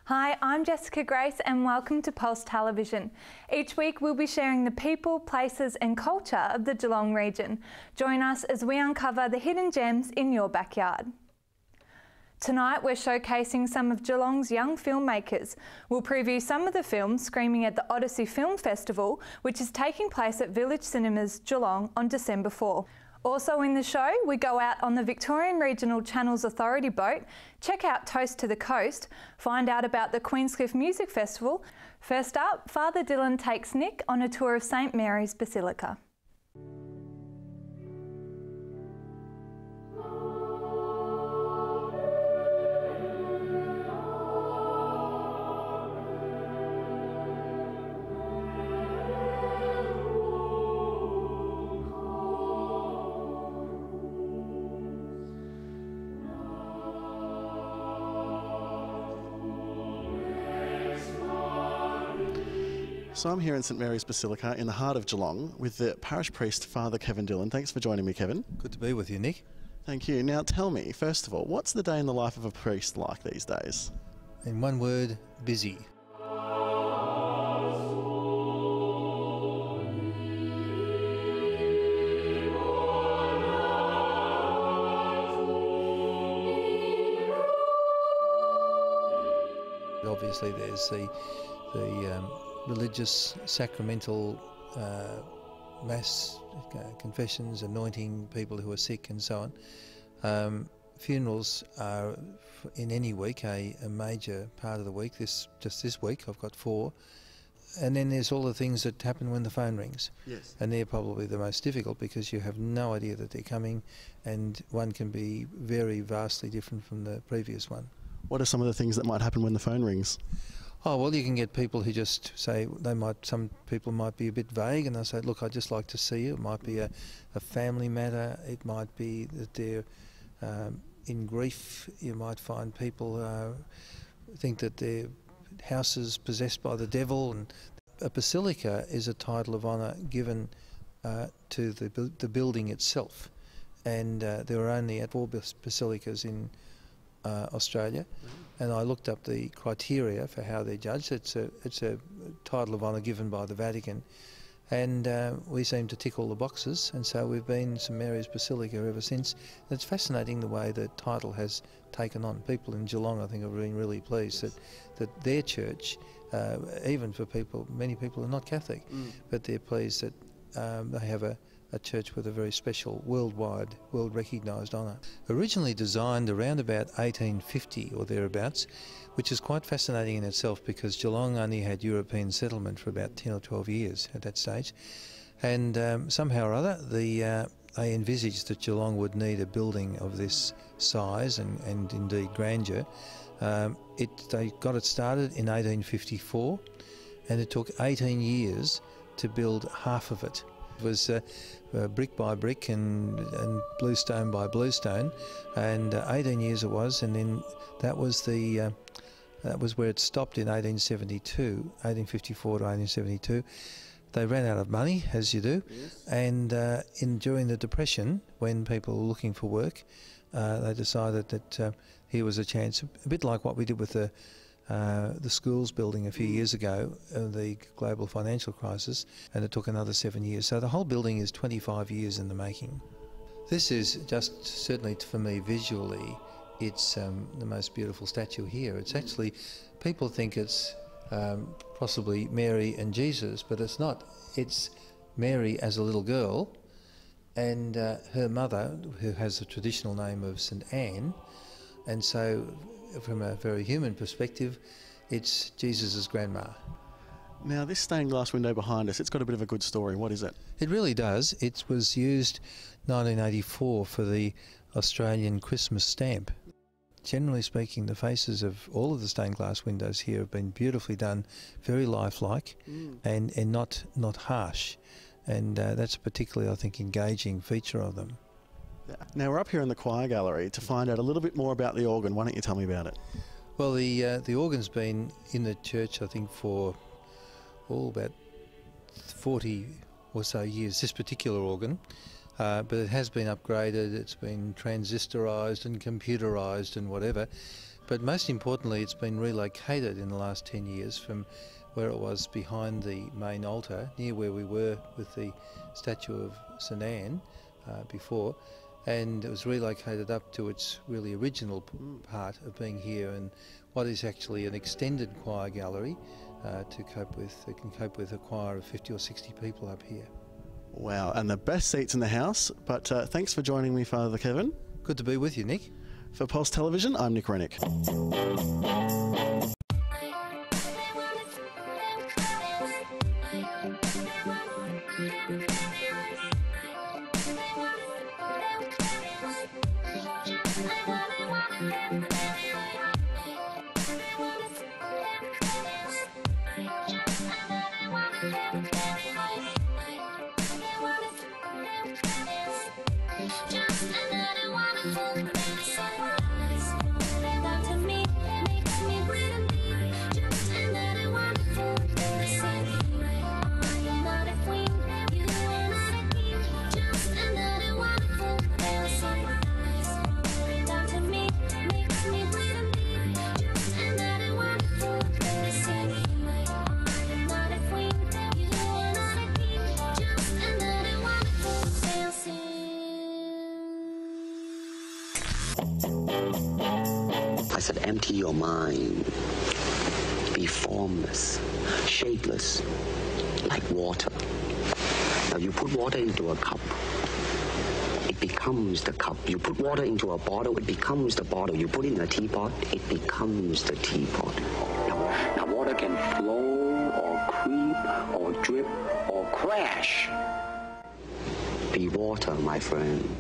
Hi, I'm Jessica Grace and welcome to Pulse Television. Each week we'll be sharing the people, places and culture of the Geelong region. Join us as we uncover the hidden gems in your backyard. Tonight we're showcasing some of Geelong's young filmmakers. We'll preview some of the films screening at the Odyssey Film Festival, which is taking place at Village Cinemas, Geelong on December 4. Also in the show, we go out on the Victorian Regional Channels Authority boat, check out Toast to the Coast, find out about the Queenscliff Music Festival. First up, Father Dillon takes Nick on a tour of St Mary's Bascilica. So I'm here in St Mary's Basilica in the heart of Geelong with the parish priest, Father Kevin Dillon. Thanks for joining me, Kevin. Good to be with you, Nick. Thank you. Now tell me, first of all, what's the day in the life of a priest like these days? In one word, busy. Obviously there's the religious sacramental mass confessions, anointing people who are sick and so on. Funerals are in any week a major part of the week. Just this week I've got 4. And then there's all the things that happen when the phone rings. Yes. And they're probably the most difficult because you have no idea that they're coming, and one can be very vastly different from the previous one. What are some of the things that might happen when the phone rings? Oh, well, you can get people who just say, some people might be a bit vague and they'll say, look, I'd just like to see you. It might be a family matter. It might be that they're in grief. You might find people think that their house is possessed by the devil. And a basilica is a title of honour given to the building itself. And there are only 4 basilicas in Australia, and I looked up the criteria for how they're judged. It's a title of honour given by the Vatican, and we seem to tick all the boxes, and so we've been St Mary's Basilica ever since. And it's fascinating the way the title has taken on. People in Geelong, I think, have been really pleased that their church, even for many people are not Catholic, but they're pleased that they have a church with a very special world recognised honour. Originally designed around about 1850 or thereabouts, which is quite fascinating in itself because Geelong only had European settlement for about 10 or 12 years at that stage. And somehow or other they envisaged that Geelong would need a building of this size and indeed grandeur. They got it started in 1854 and it took 18 years to build half of it. It was brick by brick and bluestone by bluestone, and 18 years it was, and then that was where it stopped in 1854 to 1872. They ran out of money, as you do, yes. And during the Depression, when people were looking for work, they decided that here was a chance, a bit like what we did with the schools building a few years ago, the global financial crisis, and it took another 7 years. So the whole building is 25 years in the making. This is just, certainly for me visually, it's the most beautiful statue here. It's actually, people think it's possibly Mary and Jesus, but it's not. It's Mary as a little girl and her mother, who has the traditional name of St Anne, and so from a very human perspective, it's Jesus' grandma. Now, this stained glass window behind us, it's got a bit of a good story. What is it? It really does. It was used 1984 for the Australian Christmas stamp. Generally speaking, the faces of all of the stained glass windows here have been beautifully done, very lifelike and not harsh. And that's a particularly, I think, engaging feature of them. Now we're up here in the choir gallery to find out a little bit more about the organ. Why don't you tell me about it? Well, the organ's been in the church, I think, for about 40 or so years, this particular organ, but it has been upgraded, it's been transistorised and computerised and whatever, but most importantly it's been relocated in the last 10 years from where it was behind the main altar, near where we were with the statue of St Anne before, and it was relocated up to its really original part of being here in what is actually an extended choir gallery to cope with. It can cope with a choir of 50 or 60 people up here. Wow, and the best seats in the house, but thanks for joining me, Father Kevin. Good to be with you, Nick. For Pulse Television, I'm Nick Rennick. I said, empty your mind. Be formless, shapeless, like water. Now you put water into a cup, it becomes the cup. You put water into a bottle, it becomes the bottle. You put it in a teapot, it becomes the teapot. Now water can flow or creep or drip or crash. Be water, my friend.